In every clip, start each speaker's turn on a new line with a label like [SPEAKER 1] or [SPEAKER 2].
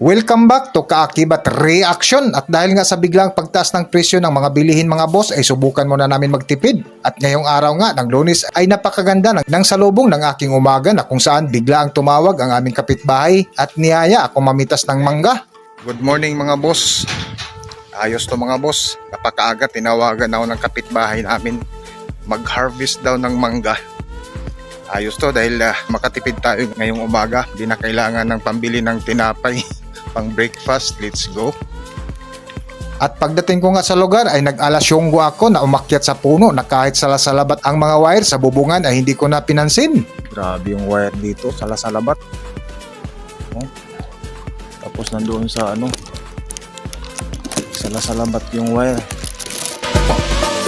[SPEAKER 1] Welcome back to Kaakibat Reaction. At dahil nga sa biglang pagtaas ng presyo ng mga bilihin mga boss ay subukan muna namin magtipid. At ngayong araw nga ng Lunes ay napakaganda ng salubong ng aking umaga na kung saan bigla ang tumawag ang aming kapitbahay at niyaya akong mamitas ng mangga. Good morning mga boss. Ayos to mga boss. Napakaaga tinawagan ako ng kapitbahay namin mag-harvest daw ng mangga. Ayos to dahil makatipid tayo ngayong umaga. Hindi na kailangan ng pambili ng tinapay pang breakfast. Let's go. At pagdating ko nga sa lugar ay nag-alasyonggo ako na umakyat sa puno na kahit salasalabat ang mga wire sa bubungan ay hindi ko na pinansin. Grabe yung wire dito, salasalabat. Oh. Tapos nandoon sa salasalabat yung wire.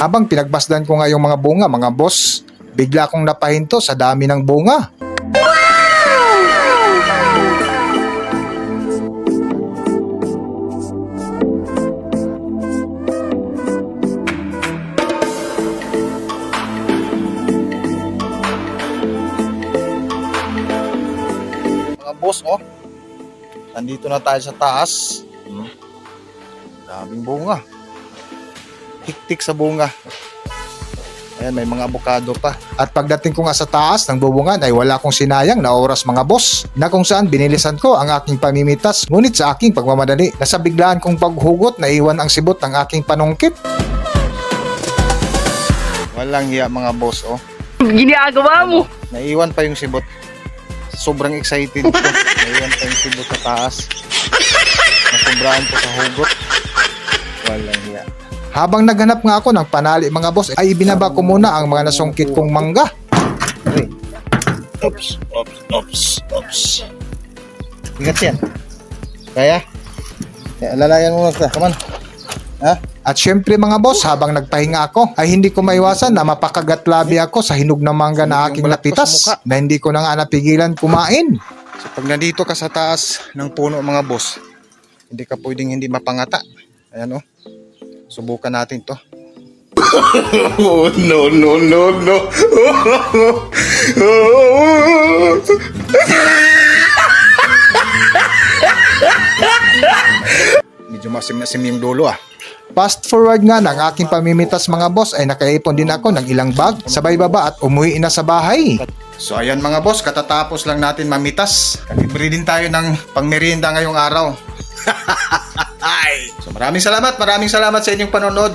[SPEAKER 1] Habang pinagbasdan ko nga yung mga bunga mga boss, bigla akong napahinto sa dami ng bunga. Mga boss, oh. Nandito na tayo sa taas. Daming bunga. Hiktik sa bunga. Ayan, may mga avocado pa. At pagdating ko nga sa taas ng bubungan ay wala akong sinayang na oras mga boss, na kung saan binilisan ko ang aking pamimitas. Ngunit sa aking pagmamadali, nasa biglaan kong paghugot na iwan ang sibot ng aking panungkit. Walang hiya mga boss, oh.
[SPEAKER 2] Ginagawa mo.
[SPEAKER 1] Naiwan pa yung sibot. Sobrang excited ko. Naiwan pa yung sibot sa taas. Nasobrahan ko sa hugot. Walang hiya. Habang naghanap nga ako ng panali mga boss, ay ibinaba ko muna ang mga nasungkit kong mangga. Oops. Ingat yan. Kaya? Lalayan mo lang ka. Come on. Ha? At syempre mga boss, habang nagpahinga ako, ay hindi ko maiwasan na mapakagatlabi ako sa hinog na mangga na aking napitas na hindi ko na nga napigilan kumain. So pag nandito ka sa taas ng puno mga boss, hindi ka pwedeng hindi mapangata. Ayan oh. Subukan natin to.
[SPEAKER 3] Oh, no.
[SPEAKER 1] Medyo masim-masim yung dulo ah. Fast forward nga ng aking pamimitas mga boss ay nakaipon din ako ng ilang bag, sabay baba at umuwi na sa bahay. So ayan mga boss, katatapos lang natin mamitas. Kalibre din tayo ng pangmerienda ngayong araw. So maraming salamat sa inyong panonood.